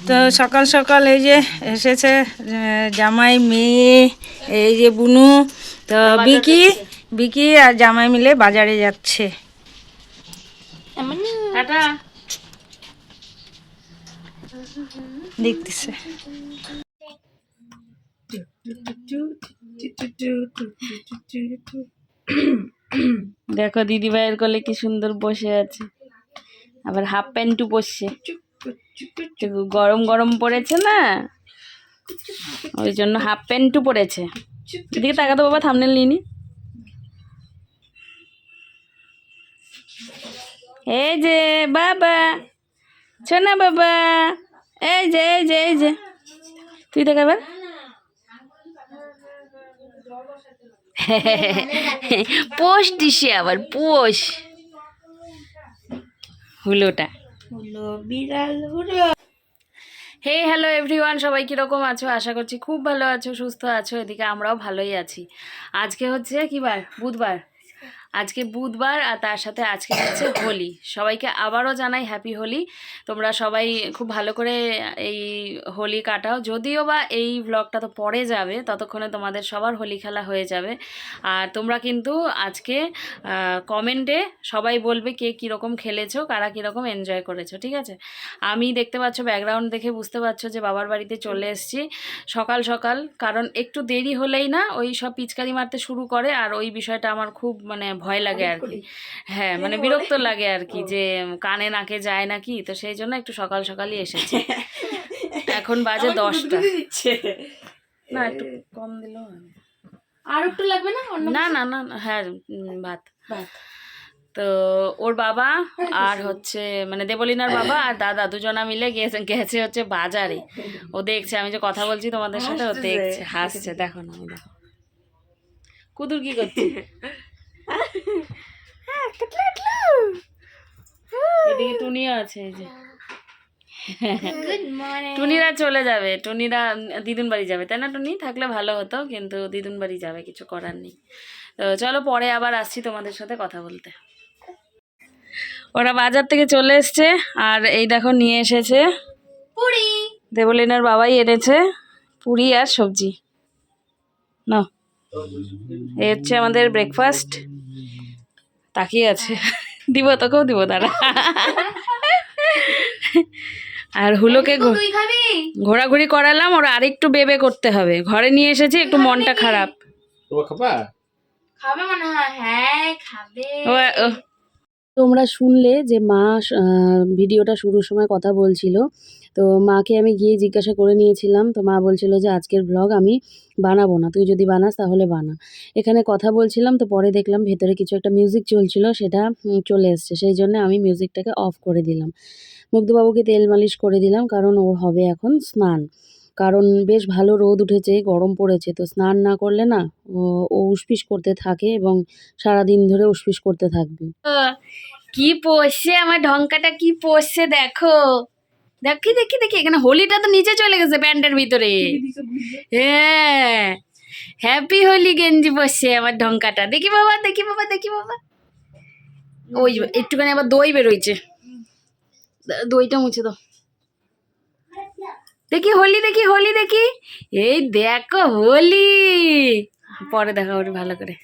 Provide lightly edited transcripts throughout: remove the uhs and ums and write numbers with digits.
তো সকাল সকাল এই যে এসেছে জামাই মেয়ে, এই যে বুনু, তো বিকি বিকি আর জামাই মিলে বাজারে যাচ্ছে। দেখতেছে দেখো দিদি ভাইয়ের কোলে কি সুন্দর বসে আছে, আবার হাফ প্যান্টও পরছে। গরম গরম পড়েছে না, ওই জন্য হাফ প্যান্টও পরেছে। এদিকে তাকাতো বাবা, থামনেল নিনি। এই যে বাবা, শোনা বাবা, এই যে এই যে এই যে, তুই দেখ এবার। পোষ দিছে আবার, পোষ হুলোটা হলো বিড়াল হলো। হে হ্যালো এভরিওয়ান, সবাই কীরকম আছো? আশা করছি খুব ভালো আছো, সুস্থ আছো। এদিকে আমরাও ভালোই আছি। আজকে হচ্ছে কি বার? বুধবার। আজকে বুধবার, আর তার সাথে আজকে হচ্ছে হোলি। সবাইকে আবারও জানাই হ্যাপি হোলি। তোমরা সবাই খুব ভালো করে এই হোলি কাটাও। যদিও বা এই ব্লগটা তো পরে যাবে, ততক্ষণে তোমাদের সবার হোলি খেলা হয়ে যাবে। আর তোমরা কিন্তু আজকে কমেন্টে সবাই বলবে কে কীরকম খেলেছো, কারা কীরকম এনজয় করেছো, ঠিক আছে? আমি দেখতে পাচ্ছ, ব্যাকগ্রাউন্ড দেখে বুঝতে পারছো যে বাবার বাড়িতে চলে এসেছি সকাল সকাল। কারণ একটু দেরি হলেই না ওই সব পিচকারি মারতে শুরু করে, আর ওই বিষয়টা আমার খুব মানে ভয় লাগে আর কি। হ্যাঁ, মানে বিরক্ত লাগে আর কি, যে কানে নাকে যায় নাকি, তো সেই জন্য একটু সকাল সকালই এসেছি। এখন বাজে 10টা। না একটু কম দিলেও আর একটু লাগবে না? না না না, হ্যাঁ ভাত। তো ওর বাবা আর হচ্ছে মানে দেবলিনার বাবা আর দাদা দুজনা মিলে গেছে হচ্ছে বাজারে। ও দেখছে আমি যে কথা বলছি তোমাদের সাথে, ও দেখছে, হাসছে। দেখো না, দেখো কুদুর কি করছে। এদিকে টুনিও আছে, এই যে টুনিরা চলে যাবে, টুনিরা দিদুন বাড়ি যাবে, তাই না? টুনি থাকলে ভালো হতো, কিন্তু দিদুন বাড়ি যাবে, কিছু করার নেই। তো চলো পরে আবার আসছি তোমাদের সাথে কথা বলতে। ওরা বাজার থেকে চলে এসছে, আর এই দেখো নিয়ে এসেছে পুরি। দেবলিনার বাবাই এনেছে পুরি আর সবজি। না, এই হচ্ছে আমাদের ব্রেকফাস্ট। তাকিয়ে আছে, দিব তোকেও দিব, দাঁড়া। আর হুলোকে ঘোরাঘুরি করালাম, ওরা আরেকটু বেবে করতে হবে। ঘরে নিয়ে এসেছি, একটু মনটা খারাপ। খাবে মনে হয়, হ্যাঁ খাবে। তোমরা শুনলে যে মা ভিডিওটা শুরুর সময় কথা বলছিল, তো মাকে আমি গিয়ে জিজ্ঞাসা করে নিয়েছিলাম। তো মা বলছিল যে আজকের ব্লগ আমি বানাবো না, তুই যদি বানাস তাহলে বানা। এখানে কথা বলছিলাম, তো পরে দেখলাম ভেতরে কিছু একটা মিউজিক চলছিল, সেটা চলে এসছে, সেই জন্য আমি মিউজিকটাকে অফ করে দিলাম। মুগ্ধবাবুকে তেল মালিশ করে দিলাম, কারণ ওর হবে এখন স্নান। কারণ বেশ ভালো রোদ উঠেছে, গরম পড়েছে, তো স্নান না করলে না ও উসপিস করতে থাকে এবং সারাদিন ধরে উসপিস করতে থাকবে। কি পোষে আমার ঢঙ্কাটা, কি পোষে দেখো, দেখি দেখি দেখি। এখানে হোলিটা তো নিচে চলে গেছে প্যান্টের ভিতরে। হ্যাঁ, হ্যাপি হোলি গেঞ্জি পোষে আমার ঢঙ্কাটা। দেখি বাবা, দেখি বাবা, দেখি বাবা। ওই একটুখানি আবার দই বেরোইছে, দইটা মুছে দাও। দেখি হোলি, দেখি হোলি, দেখি। এই দেখো হোলি, পরে দেখা ওটা ভালো করে।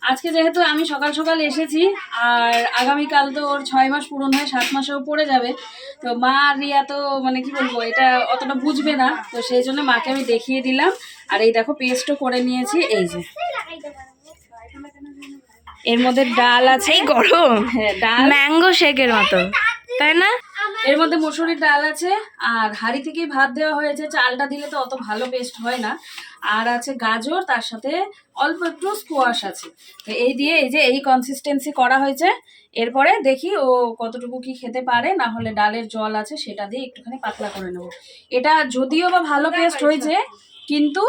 আজকে যেহেতু আমি সকাল সকাল এসেছি, আর আগামীকাল তো ওর 6 মাস পূরণ হয়, 7 মাসেও পড়ে যাবে। তো মা আর রিয়া তো মানে কি বলবো, এটা অতটা বুঝবে না, তো সেই জন্য মাকে আমি দেখিয়ে দিলাম। আর এই দেখো পেস্টও করে নিয়েছি, এই যে এর মধ্যে ডাল আছে, গরম, হ্যাঁ ডাল ম্যাঙ্গো শেকের মতো, তাই না? এর মধ্যে মসুরির ডাল আছে, আর হাঁড়ি থেকেই ভাত দেওয়া হয়েছে। চালটা দিলে তো অত ভালো পেস্ট হয় না। আর আছে গাজর, তার সাথে অল্প একটু স্কোয়াশ আছে। তো এই দিয়ে এই যে এই কনসিস্টেন্সি করা হয়েছে। এরপরে দেখি ও কতটুকু কি খেতে পারে, না হলে ডালের জল আছে সেটা দিয়ে একটুখানি পাতলা করে নেবো। এটা যদিও বা ভালো পেস্ট হয়েছে, কিন্তু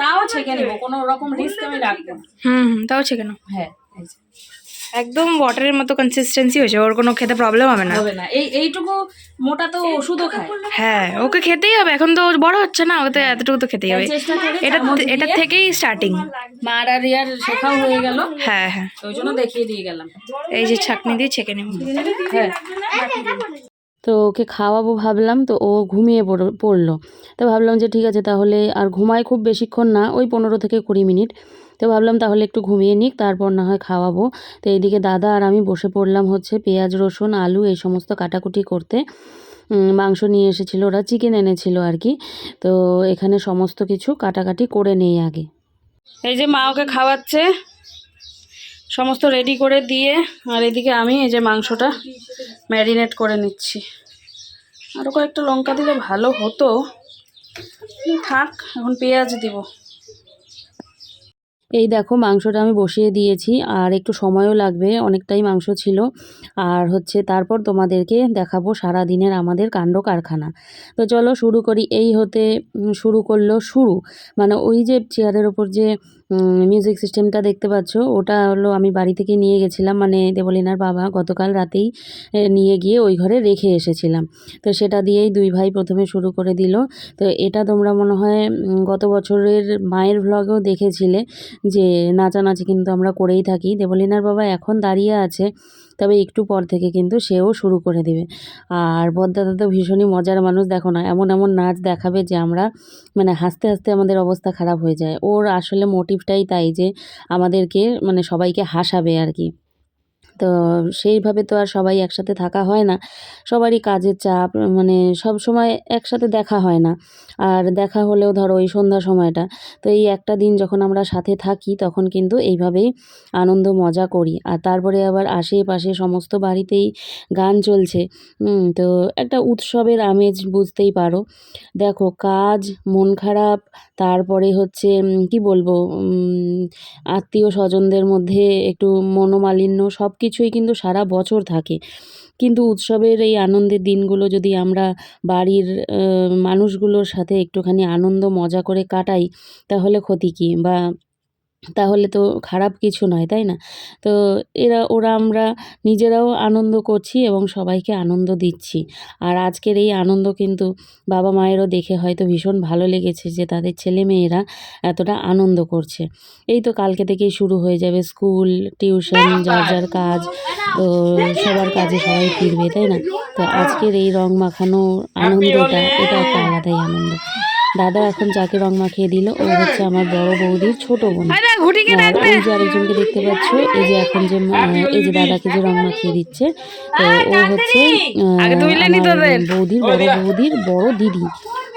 তাও ছেঁকে নেবো, কোনো রকম রিস্ক আমি রাখবো না। তাও ছেঁকে নাও। হ্যাঁ, একদম ওয়াটারের মতো কনসিস্টেন্সি হয়েছে, ওর কোনো খেতে প্রবলেম হবে না। হবে না, এইটুকু মোটা তো ওষুধও খায়। হ্যাঁ, ওকে খেতেই হবে, এখন তো বড় হচ্ছে না, ওকে তো এতটুকু তো খেতেই হবে। এটা থেকেই স্টার্টিং। মার আর রিয়ার শেখাও হয়ে গেল। হ্যাঁ হ্যাঁ, ওই জন্য দেখিয়ে দিয়ে গেলাম। এই যে ছাঁকনি দিয়ে ছেঁকে নেব। হ্যাঁ, তো ওকে খাওয়াবো ভাবলাম, তো ও ঘুমিয়ে পড়লো। তো ভাবলাম যে ঠিক আছে তাহলে, আর ঘুমায় খুব বেশিক্ষণ না, ওই 15 থেকে 20 মিনিট। তো ভাবলাম তাহলে একটু ঘুমিয়ে নিক, তারপর না হয় খাওয়াবো। তো এইদিকে দাদা আর আমি বসে পড়লাম হচ্ছে পেঁয়াজ রসুন আলু এই সমস্ত কাটাকুটি করতে। মাংস নিয়ে এসেছিলো ওরা, চিকেন এনেছিল আর কি। তো এখানে সমস্ত কিছু কাটাকাটি করে নেই আগে। এই যে মা ওকে খাওয়াচ্ছে, সমস্ত রেডি করে দিয়ে, আর এদিকে আমি এই যে মাংসটা ম্যারিনেট করে নিচ্ছি। আরও কয়েকটা লঙ্কা দিলে ভালো হতো, থাক, এখন পেঁয়াজ দিব। এই দেখো মাংসটা আমি বসিয়ে দিয়েছি, আর একটু সময়ও লাগবে, অনেকটাই মাংস ছিল। আর হচ্ছে তারপর তোমাদেরকে দেখাবো সারা দিনের আমাদের কাণ্ড কারখানা। তো চলো শুরু করি। এই হতে শুরু করলো শুরু, মানে ওই যে চেয়ারের ওপর যে মিউজিক সিস্টেমটা দেখতে পাচ্ছ, ওটা হলো আমি বাড়ি থেকে নিয়ে গেছিলাম, মানে দেবলিনার বাবা গতকাল রাতেই নিয়ে গিয়ে ওই ঘরে রেখে এসেছিলাম। তো সেটা দিয়েই দুই ভাই প্রথমে শুরু করে দিল। তো এটা তোমরা মনে হয় গত বছরের মায়ের ভ্লগেও দেখেছিলে যে নাচানাচি কিন্তু আমরা করেই থাকি। দেবলিনার বাবা এখন দাঁড়িয়ে আছে, তবে একটু পর থেকে কিন্তু সেও শুরু করে দেবে। আর বদ্দাদা তো ভীষণই মজার মানুষ, দেখো না এমন এমন নাচ দেখাবে যে আমরা মানে হাসতে হাসতে আমাদের অবস্থা খারাপ হয়ে যায়। ওর আসলে মোটিভটাই তাই যে আমাদেরকে মানে সবাইকে হাসাবে আর কি। তো সেইভাবে তো আর সবাই একসাথে থাকা হয় না, সবারই কাজের চাপ, মানে সব সময় একসাথে দেখা হয় না। আর দেখা হলেও ধরো ওই সন্ধ্যা সময়টা, তো এই একটা দিন যখন আমরা সাথে থাকি তখন কিন্তু এইভাবেই আনন্দ মজা করি। আর তারপরে আবার আশেপাশে সমস্ত বাড়িতেই গান চলছে। তো একটা উৎসবের আমেজ বুঝতেই পারো। দেখো কাজ, মন খারাপ, তারপরে হচ্ছে কি বলবো, আত্মীয় স্বজনদের মধ্যে একটু মনোমালিন্য, সব কিছুই কিন্তু সারা বছর থাকে। কিন্তু উৎসবের এই আনন্দের দিনগুলো যদি আমরা বাড়ির মানুষগুলোর সাথে একটুখানি আনন্দ মজা করে কাটাই, তাহলে ক্ষতি কী? বা তাহলে তো খারাপ কিছু নয়, তাই না? তো ওরা আমরা নিজেরাও আনন্দ করছি এবং সবাইকে আনন্দ দিচ্ছি। আর আজকের এই আনন্দ কিন্তু বাবা মায়েরও দেখে হয়তো ভীষণ ভালো লেগেছে যে তাদের ছেলেমেয়েরা এতটা আনন্দ করছে। এই তো কালকে থেকেই শুরু হয়ে যাবে স্কুল, টিউশন, যার যার কাজ। তো সবার কাজে সবাই ফিরবে, তাই না? তো আজকের এই রং মাখানো আনন্দটা, এটা একটা আলাদাই আনন্দ। দাদা এখন যাকে রং মাখিয়ে দিল ও হচ্ছে আমার বড় বৌদির ছোট বোন। আর ওই যে আরেকজনকে দেখতে পাচ্ছ, এই যে এখন যে এই যে দাদাকে যে রং মাখিয়ে দিচ্ছে, তো ও হচ্ছে আমার বৌদির বড় দিদি।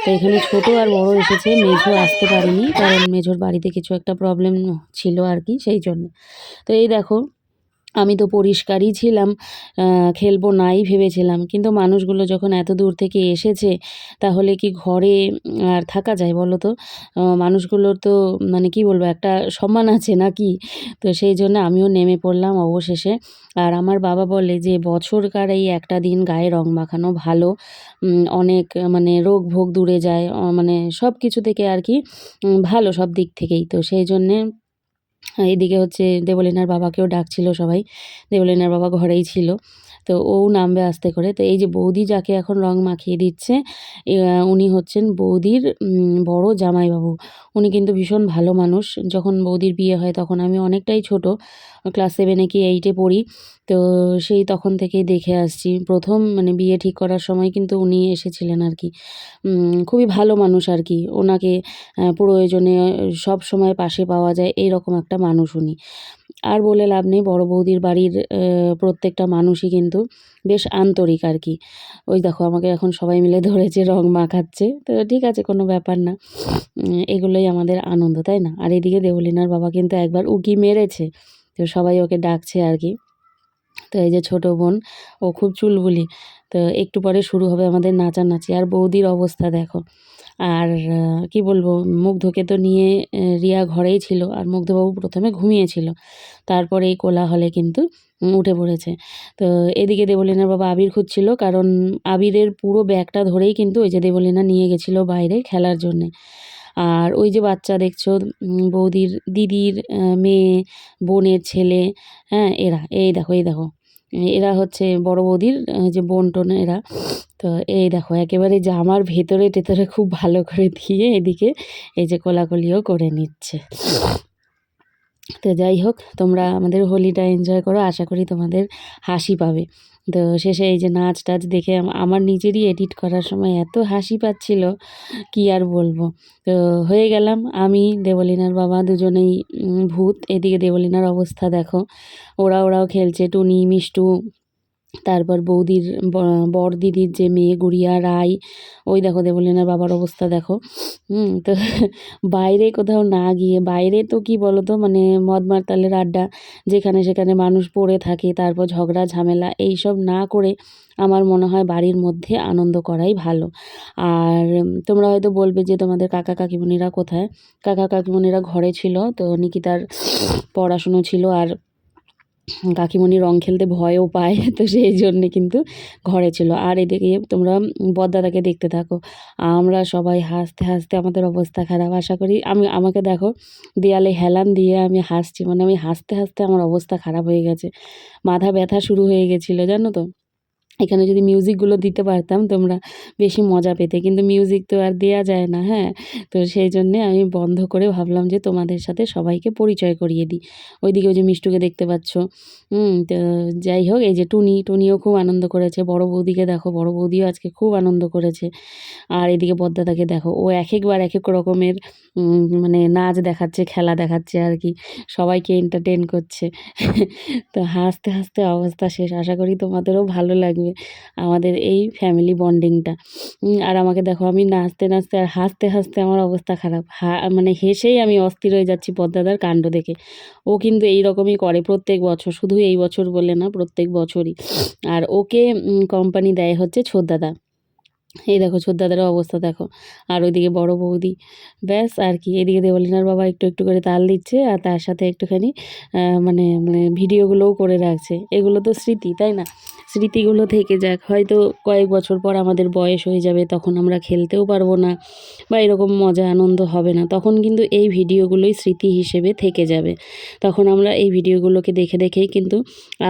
তো এখানে ছোট আর বড় এসেছে, মেঝো আসতে পারেনি কারণ মেঝোর বাড়িতে কিছু একটা প্রবলেম ছিল আর কি, সেই জন্য। তো এই দেখো আমি তো পরিষ্কারই ছিলাম, খেলবো নাই ভেবেছিলাম, কিন্তু মানুষগুলো যখন এত দূর থেকে এসেছে তাহলে কি ঘরে আর থাকা যায় বলো তো? মানুষগুলোর তো মানে কি বলবো, একটা সম্মান আছে নাকি? তো সেই জন্য আমিও নেমে পড়লাম অবশেষে। আর আমার বাবা বলে যে বছরকার এই একটা দিন গায়ে রং মাখানো ভালো, অনেক মানে রোগ ভোগ দূরে যায়, মানে সব কিছু থেকে আর কি ভালো সব দিক থেকেই। তো সেই জন্যে এদিকে হচ্ছে দেবলিনার বাবাকেও ডাকছিল সবাই, দেবলিনার বাবা ঘরেই ছিল। তো ও নামবে আস্তে করে। তো এই যে বৌদি যাকে এখন রং মাখিয়ে দিচ্ছে, উনি হচ্ছেন বৌদির বড় জামাইবাবু। উনি কিন্তু ভীষণ ভালো মানুষ। যখন বৌদির বিয়ে হয় তখন আমি অনেকটাই ছোট, ক্লাস 7 কি 8 পড়ি। তো সেই তখন থেকেই দেখে আসছি, প্রথম মানে বিয়ে ঠিক করার সময় কিন্তু উনি এসেছিলেন আর কি। খুবই ভালো মানুষ আর কি, ওনাকে প্রয়োজনে সব সময় পাশে পাওয়া যায় এইরকম একটা মানুষ উনি। আর বলে লাভ নেই, বড় বৌদির বাড়ির প্রত্যেকটা মানুষই কিন্তু বেশ আন্তরিক আর কি। ওই দেখো আমাকে এখন সবাই মিলে ধরেছে, রং মাখাচ্ছে। তো ঠিক আছে, কোনো ব্যাপার না, এগুলোই আমাদের আনন্দ, তাই না? আর এদিকে দেবলিনার বাবা কিন্তু একবার উকি মেরেছে, তো সবাই ওকে ডাকছে আর কি। তো এই যে ছোট বোন, ও খুব চুলবুলি। তো একটু পরে শুরু হবে আমাদের নাচানাচি। আর বৌদির অবস্থা দেখো। আর কি বলবো, মুগ্ধকে তো নিয়ে রিয়া ঘরেই ছিল, আর মুগ্ধবাবু প্রথমে ঘুমিয়েছিল, তারপরে এই কোলাহলে কিন্তু উঠে পড়েছে। তো এদিকে দেবলিনার বাবা আবির খুঁজছিল, কারণ আবিরের পুরো ব্যাগটা ধরেই কিন্তু ওই যে দেবলিনা নিয়ে গেছিলো বাইরে খেলার জন্যে। আর ওই যে বাচ্চা দেখছো, বৌদির দিদির মেয়ে, বোনের ছেলে, হ্যাঁ এরা, এই দেখো এরা হচ্ছে বড় বৌদির যে বোন টোন এরা। তো এই দেখো একেবারে জামার ভেতরে টেতরে খুব ভালো করে দিয়ে এদিকে এই যে কোলাকুলিও করে নিচ্ছে। তো যাই হোক, তোমরা আমাদের হোলিটা এনজয় করো, আশা করি তোমাদের হাসি পাবে। তো শেষে এই যে নাচ টাচ দেখে আমার নিজেরই এডিট করার সময় এত হাসি পাচ্ছিল, কি আর বলবো। তো হয়ে গেলাম আমি, দেবলীনার বাবা দুজনেই ভূত। এদিকে দেবলীনার অবস্থা দেখো, ওরাও খেলছে, টুনি মিষ্টু, তারপর বৌদির বড় দিদির যে মেয়ে গুড়িয়া রাই, ওই দেখো দেবলীনার বাবার অবস্থা দেখো। তো বাইরে কোথাও না গিয়ে, বাইরে তো কি বলো তো, মানে মদ মাতালের আড্ডা, যেখানে সেখানে মানুষ পড়ে থাকে, তারপর ঝগড়া ঝামেলা এইসব না করে আমার মনে হয় বাড়ির মধ্যে আনন্দ করাই ভালো। আর তোমরা হয়তো বলবে যে তোমাদের কাকা কাকিমণিরা কোথায়? কাকা কাকিমণিরা ঘরে ছিল, তো নিকিতার পড়াশুনো ছিল, আর কাকিমণি রং খেলতে ভয়ও পায়, তো সেই জন্যে কিন্তু ঘরে ছিল। আর এদিকে তোমরা বড়দাদাকে দেখতে থাকো, আমরা সবাই হাসতে হাসতে আমাদের অবস্থা খারাপ। আশা করি আমাকে দেখো দেয়ালে হেলান দিয়ে আমি হাসছি, মানে আমি হাসতে হাসতে আমার অবস্থা খারাপ হয়ে গেছে, মাথা ব্যথা শুরু হয়ে গেছিলো জানো তো। এখানে যদি মিউজিকগুলো দিতে পারতাম তোমরা বেশি মজা পেতে, কিন্তু মিউজিক তো আর দেয়া যায় না, হ্যাঁ। তো সেই জন্যে আমি বন্ধ করে ভাবলাম যে তোমাদের সাথে সবাইকে পরিচয় করিয়ে দিই। ওইদিকে ওই যে মিষ্টুকে দেখতে পাচ্ছ। তো যাই হোক, এই যে টুনিও খুব আনন্দ করেছে। বড় বৌদিকে দেখো, বড় বৌদিও আজকে খুব আনন্দ করেছে। আর এদিকে বড়দাদাকে দেখো, ও এক একবার এক এক রকমের মানে নাচ দেখাচ্ছে, খেলা দেখাচ্ছে আর কি, সবাইকে এন্টারটেন করছে। তো হাসতে হাসতে অবস্থা শেষ। আশা করি তোমাদেরও ভালো লাগবে আমাদের এই ফ্যামিলি বন্ডিংটা। আর আমাকে দেখো, আমি নাচতে নাচতে আর হাসতে হাসতে আমার অবস্থা খারাপ, মানে হেসেই আমি অস্থির হয়ে যাচ্ছি বড়দাদার কাণ্ড দেখে। ও কিন্তু এই রকমই করে প্রত্যেক বছর, শুধু এই বছর বলে না, প্রত্যেক বছরই। আর ওকে কোম্পানি দেয় হচ্ছে ছোড়দাদা। এই দেখো ছোড়দাদারও অবস্থা দেখো। আর ওইদিকে বড় বৌদি, ব্যাস আর কি। এদিকে দেবলীনার বাবা একটু একটু করে তাল দিচ্ছে, আর তার সাথে একটুখানি মানে ভিডিওগুলোও করে রাখছে। এগুলো তো স্মৃতি, তাই না? স্মৃতিগুলো থেকে যাক, হয়তো কয়েক বছর পর আমাদের বয়স হয়ে যাবে, তখন আমরা খেলতেও পারবো না বা এরকম মজা আনন্দ হবে না, তখন কিন্তু এই ভিডিওগুলোই স্মৃতি হিসেবে থেকে যাবে। তখন আমরা এই ভিডিওগুলোকে দেখে দেখেই কিন্তু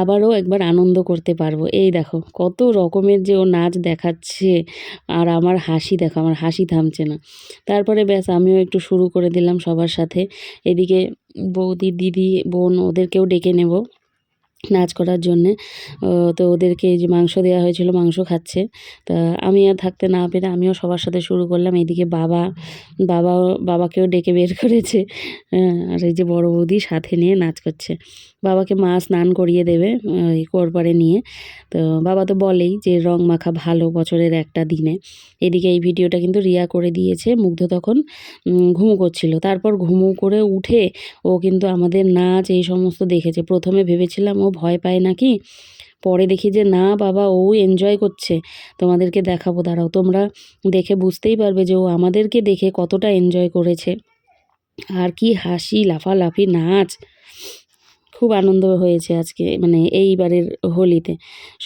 আবারও একবার আনন্দ করতে পারবো। এই দেখো কত রকমের যে ও নাচ দেখাচ্ছে, আর আমার হাসি দেখো, আমার হাসি থামছে না। তারপরে ব্যাস আমিও একটু শুরু করে দিলাম সবার সাথে। এদিকে বৌদি, দিদি, বোন ওদেরকেও ডেকে নেব নাচ করার জন্যে। তো ওদেরকে যে মাংস দেওয়া হয়েছিল, মাংস খাচ্ছে। তা আমি আর থাকতে না পেরে আমিও সবার সাথে শুরু করলাম। এদিকে বাবাকেও ডেকে বের করেছে। আর এই যে বড় বৌদি সাথে নিয়ে নাচ করছে। বাবাকে মা স্নান করিয়ে দেবে ওই কোরপাড়ে নিয়ে। তো বাবা তো বলেই যে রং মাখা ভালো বছরের একটা দিনে। এদিকে এই ভিডিওটা কিন্তু রিয়া করে দিয়েছে। মুগ্ধ তখন ঘুমো করছিল, তারপর ঘুমো করে উঠে ও কিন্তু আমাদের নাচ এই সমস্ত দেখেছে। প্রথমে ভেবেছিলাম ও ভয় পায় নাকি, পরে দেখি যে না বাবা, ও এনজয় করছে। তোমাদেরকে দেখাবো, দাঁড়াও, তোমরা দেখে বুঝতেই পারবে যে ও আমাদেরকে দেখে কতটা এনজয় করেছে। আর কি হাসি, লাফালাফি, নাচ, খুব আনন্দ হয়েছে আজকে, মানে এইবারের হোলিতে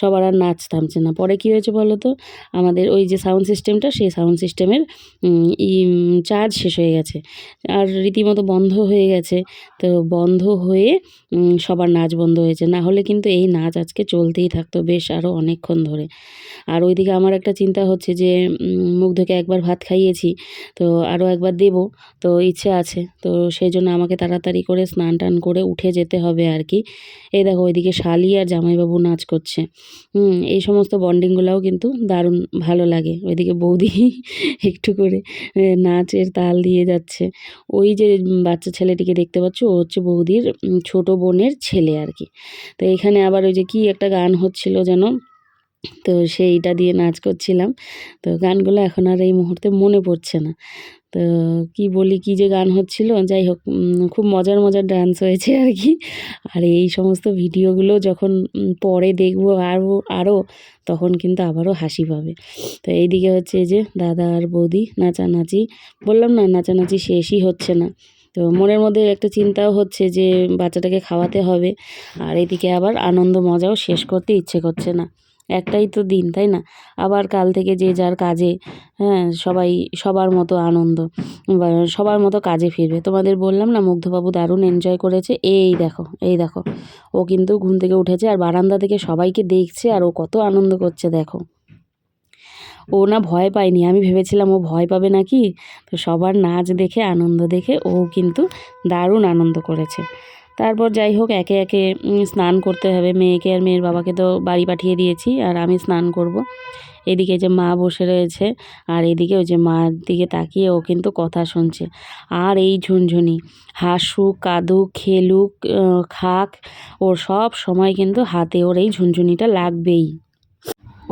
সবার আর নাচ থামছে না। পরে কী হয়েছে বলো তো, আমাদের ওই যে সাউন্ড সিস্টেমটা, সেই সাউন্ড সিস্টেমের চার্জ শেষ হয়ে গেছে, আর রীতিমতো বন্ধ হয়ে গেছে। তো বন্ধ হয়ে সবার নাচ বন্ধ হয়েছে, না হলে কিন্তু এই নাচ আজকে চলতেই থাকতো বেশ আরও অনেকক্ষণ ধরে। আর ওইদিকে আমার একটা চিন্তা হচ্ছে যে মুগ্ধকে একবার ভাত খাইয়েছি, তো আরও একবার দেবো, তো ইচ্ছে আছে। তো সেই জন্য আমাকে তাড়াতাড়ি করে স্নান টান করে উঠে যেতে হবে আর কি। এই দেখো ওইদিকে শালি আর জামাইবাবু নাচ করছে। এই সমস্ত বন্ডিংগুলোও কিন্তু দারুণ ভালো লাগে। ওইদিকে বৌদি একটু করে নাচের তাল দিয়ে যাচ্ছে। ওই যে বাচ্চা ছেলেটিকে দেখতে পাচ্ছ, ও হচ্ছে বৌদির ছোট বোনের ছেলে আর কি। তো এখানে আবার ওই যে কি একটা গান হচ্ছিল যেন, তো সেইটা দিয়ে নাচ করছিলাম। তো গানগুলো এখন আর এই মুহূর্তে মনে পড়ছে না। তো কি বলি, কি যে গান হচ্ছিল, যাই হোক খুব মজার মজার ডান্স হয়েছে আর কি। আর এই সমস্ত ভিডিওগুলো যখন পরে দেখবো আরও তখন কিন্তু আবারও হাসি পাবে। তো এইদিকে হচ্ছে এই যে দাদা আর বৌদি নাচানাচি, বললাম না নাচানাচি শেষই হচ্ছে না। তো মনের মধ্যে একটা চিন্তাও হচ্ছে যে বাচ্চাটাকে খাওয়াতে হবে, আর এদিকে আবার আনন্দ মজাও শেষ করতে ইচ্ছে করছে না। একটাই তো দিন, তাই না? আবার কাল থেকে যে যার কাজে, হ্যাঁ, সবাই সবার মতো আনন্দ বা সবার মতো কাজে ফিরবে। তোমাদের বললাম না মুগ্ধবাবু দারুণ এনজয় করেছে। এই দেখো ও কিন্তু ঘুম থেকে উঠেছে আর বারান্দা থেকে সবাইকে দেখছে, আর ও কত আনন্দ করছে দেখো। ও না ভয় পায়নি, আমি ভেবেছিলাম ও ভয় পাবে নাকি। তো সবার নাচ দেখে, আনন্দ দেখে ও কিন্তু দারুণ আনন্দ করেছে। তারপর যাই হোক একে একে স্নান করতে হবে মেয়েকে, আর মেয়ের বাবাকে তো বাড়ি পাঠিয়ে দিয়েছি, আর আমি স্নান করব। এদিকে যে মা বসে রয়েছে, আর এদিকে ওই যে মার দিকে তাকিয়ে ও কিন্তু কথা শুনছে। আর এই ঝুনঝুনি হাসুক কাঁদুক খেলুক খাক, ওর সব সময় কিন্তু হাতে ওর এই ঝুনঝুনিটা লাগবেই।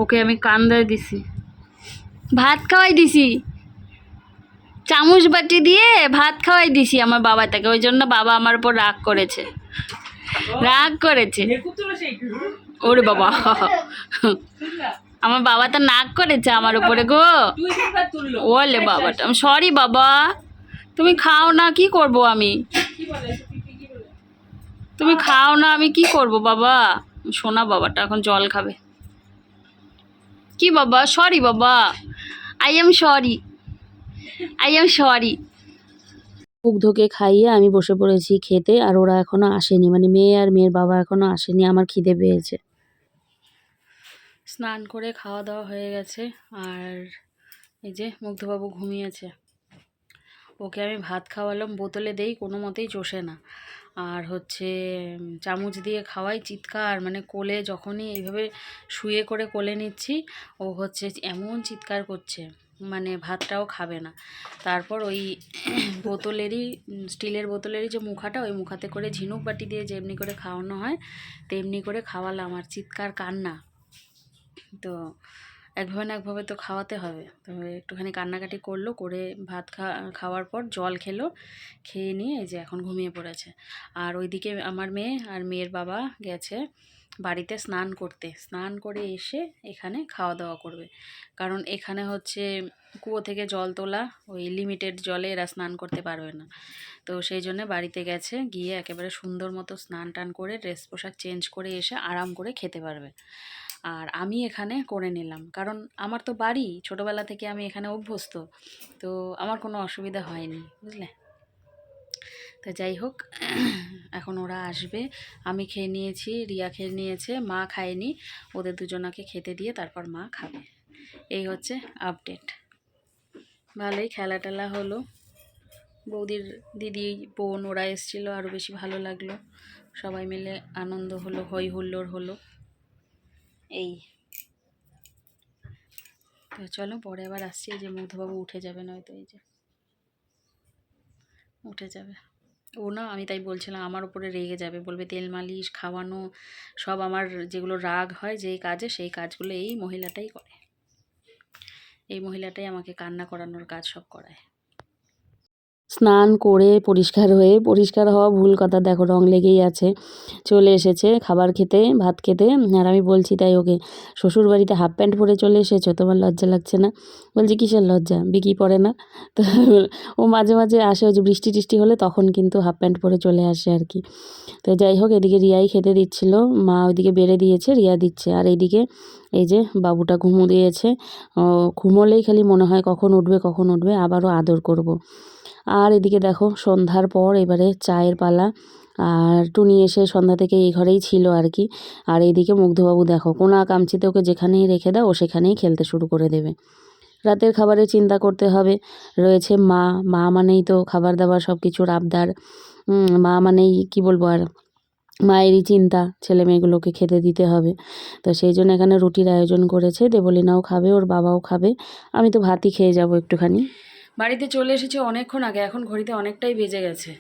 ওকে আমি কান্দায় দিছি, ভাত খাওয়াই দিছি, চামচ বাটি দিয়ে ভাত খাওয়াই দিছি আমার বাবা তাকে, ওই জন্য বাবা আমার উপর রাগ করেছে, রাগ করেছে। ওরে বাবা, আমার বাবা তো নাক করেছে আমার উপরে গো। ওলে বাবাটা, সরি বাবা, তুমি খাও না, কি করব আমি, তুমি খাও না, আমি কি করব বাবা। শোনা বাবাটা এখন জল খাবে। কি বাবা, সরি বাবা, I am sorry, I am sorry. মুগ্ধকে খাইয়ে আমি বসে পড়েছি খেতে, আর ওরা এখনো আসেনি, মানে মেয়ে আর মেয়ের বাবা এখনো আসেনি, আমার খিদে পেয়েছে। স্নান করে খাওয়া দাওয়া হয়ে গেছে, আর এই যে মুগ্ধবাবু ঘুমিয়েছে। ওকে আমি ভাত খাওয়ালাম, বোতলে দেই, কোনো মতেই চষে না। আর হচ্ছে চামচ দিয়ে খাওয়াই, চিৎকার, মানে কোলে যখনই এইভাবে শুয়ে করে কোলে নিচ্ছি ও হচ্ছে এমন চিৎকার করছে, মানে ভাতটাও খাবে না। তারপর ওই বোতলেরই স্টিলের বোতলেরই যে মুখাটা, ওই মুখাতে করে ঝিনুক বাটি দিয়ে যেমনি করে খাওয়ানো হয় তেমনি করে খাওয়ালাম, আর চিৎকার কান্না। তো একভাবে না একভাবে তো খাওয়াতে হবে, তো একটুখানি কান্নাকাটি করলো, করে ভাত খাওয়ার পর জল খেলো, খেয়ে নিয়ে এই যে এখন ঘুমিয়ে পড়েছে। আর ওইদিকে আমার মেয়ে আর মেয়ের বাবা গেছে বাড়িতে স্নান করতে, স্নান করে এসে এখানে খাওয়া দাওয়া করবে, কারণ এখানে হচ্ছে কুয়ো থেকে জল তোলা, ওই লিমিটেড জলে এরা স্নান করতে পারবে না। তো সেই জন্য বাড়িতে গেছে, গিয়ে একেবারে সুন্দর মতো স্নান টান করে ড্রেস পোশাক চেঞ্জ করে এসে আরাম করে খেতে পারবে। আর আমি এখানে করে নিলাম, কারণ আমার তো বাড়ি, ছোটোবেলা থেকে আমি এখানে অভ্যস্ত, তো আমার কোনো অসুবিধা হয়নি, বুঝলে। তো যাই হোক, এখন ওরা আসবে, আমি খেয়ে নিয়েছি, রিয়া খেয়ে নিয়েছে, মা খায়নি, ওদের দুজনাকে খেতে দিয়ে তারপর মা খাবে। এই হচ্ছে আপডেট। ভালোই খেলা টেলা হলো, বৌদির দিদি বোন ওরা এসেছিলো, আরও বেশি ভালো লাগলো, সবাই মিলে আনন্দ হলো, হই হুল্লোড় হলো। এই তো চলো পরে আবার আসছি, এই যে মুগ্ধবাবু উঠে যাবে, নয়তো এই যে উঠে যাবে ও, না আমি তাই বলছিলাম আমার উপরে রেগে যাবে, বলবে তেল মালিশ খাওয়ানো সব আমার যেগুলো রাগ হয় যেই কাজে, সেই কাজগুলো এই মহিলাটাই করে, এই মহিলাটাই আমাকে কান্না করানোর কাজ সব করায়। স্নান করে পরিষ্কার হয়ে, পরিষ্কার হওয়া ভুল কথা, দেখো রং লেগেই আছে, চলে এসেছে খাবার খেতে, ভাত খেতে। আর আমি বলছি তাই ওকে, শ্বশুর বাড়িতে হাফ প্যান্ট পরে চলে এসেছো, তোমার লজ্জা লাগছে না? বলছি কিসের লজ্জা, বিকি পরে না তো। ও মাঝে মাঝে আসে, ওই যে বৃষ্টি টিষ্টি হলে তখন কিন্তু হাফ প্যান্ট পরে চলে আসে আর কি। তো যাই হোক, এদিকে রিয়াই খেতে দিচ্ছিল, মা ওইদিকে বেড়ে দিয়েছে, রিয়া দিচ্ছে, আর এইদিকে এই যে বাবুটা ঘুমো দিয়েছে, ঘুমোলেই খালি মনে হয় কখন উঠবে কখন উঠবে, আবারও আদর করব। আর এদিকে দেখো সন্ধ্যার পর এবারে চায়ের পালা, আর টুনি এসে সন্ধ্যা থেকে এই ঘরেই ছিল আর কি। আর এইদিকে মুগ্ধবাবু দেখো কোনা কামচিতে ওকে যেখানেই রেখে দাও ও সেখানেই খেলতে শুরু করে দেবে। রাতের খাবারের চিন্তা করতে হবে, রয়েছে মা, মা মানেই তো খাবার দাবার সব কিছুর আবদার, মা মানেই কি বলবো আর, মায়েরই চিন্তা, ছেলে মেয়েগুলোকে খেতে দিতে হবে। তো সেই জন্য এখানে রুটির আয়োজন করেছে, দেবলীনাও খাবে, ওর বাবাও খাবে, আমি তো ভাতই খেয়ে যাব একটুখানি। বাড়িতে চলে এসেছি অনেকক্ষণ আগে, এখন ঘড়িতে অনেকটাই বেজে গেছে।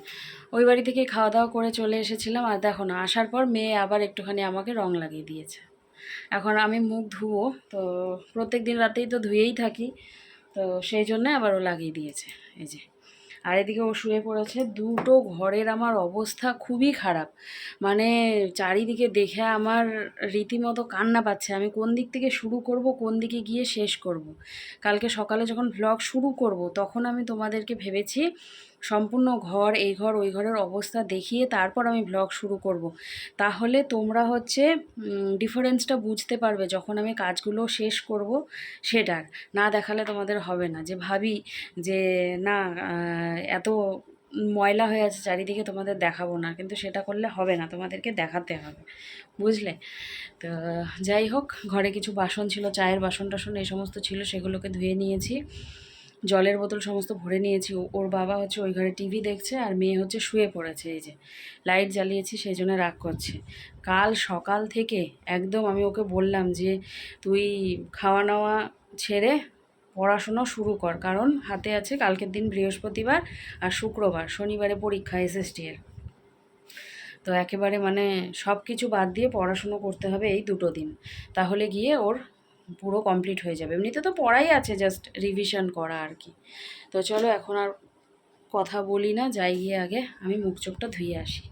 ওই বাড়ি থেকে খাওয়া দাওয়া করে চলে এসেছিলাম, আর দেখো না আসার পর মেয়ে আবার একটুখানি আমাকে রং লাগিয়ে দিয়েছে। এখন আমি মুখ ধুবো, তো প্রত্যেক দিন রাতেই তো ধুয়েই থাকি, তো সেই জন্য আবার ও লাগিয়ে দিয়েছে এই যে। আর এদিকে ও শুয়ে পড়েছে, দুটো ঘরের আমার অবস্থা খুবই খারাপ, মানে চারিদিকে দেখে আমার রীতিমতো কান্না পাচ্ছে, আমি কোন দিক থেকে শুরু করব, কোন দিকে গিয়ে শেষ করব। কালকে সকালে যখন ভ্লগ শুরু করব তখন আমি তোমাদেরকে ভেবেছি সম্পূর্ণ ঘর, এই ঘর ওই ঘরের অবস্থা দেখিয়ে তারপর আমি ভ্লগ শুরু করব, তাহলে তোমরা হচ্ছে ডিফারেন্সটা বুঝতে পারবে যখন আমি কাজগুলো শেষ করব সেটার। না দেখালে তোমাদের হবে না, যে ভাবি যে না এত ময়লা হয়ে আছে চারিদিকে তোমাদের দেখাবো না, কিন্তু সেটা করলে হবে না, তোমাদেরকে দেখাতে হবে, বুঝলে। তো যাই হোক, ঘরে কিছু বাসন ছিল, চায়ের বাসন টাসন এই সমস্ত ছিল, সেগুলোকে ধুয়ে নিয়েছি। জলের বোতল সমস্ত ভরে নিয়েছি। ওর বাবা হচ্ছে ওই ঘরে টিভি দেখছে আর মেয়ে হচ্ছে শুয়ে পড়েছে। এই যে লাইট জ্বালিয়েছি সেই জন্য রাগ করছে। কাল সকাল থেকে একদম আমি ওকে বললাম যে তুই খাওয়া নাওয়া ছেড়ে পড়াশুনো শুরু কর, কারণ হাতে আছে কালকের দিন বৃহস্পতিবার আর শুক্রবার, শনিবারে পরীক্ষা এসএসটি এর। তো একেবারে মানে সব কিছু বাদ দিয়ে পড়াশুনো করতে হবে এই 2 দিন, তাহলে গিয়ে ওর পুরো কমপ্লিট হয়ে যাবে। এমনিতে তো পড়াই আছে, জাস্ট রিভিশন করা আর কি। তো চলো এখন আর কথা বলি না, যাই গিয়ে আগে আমি মুখ চোখটা ধুয়ে আসি।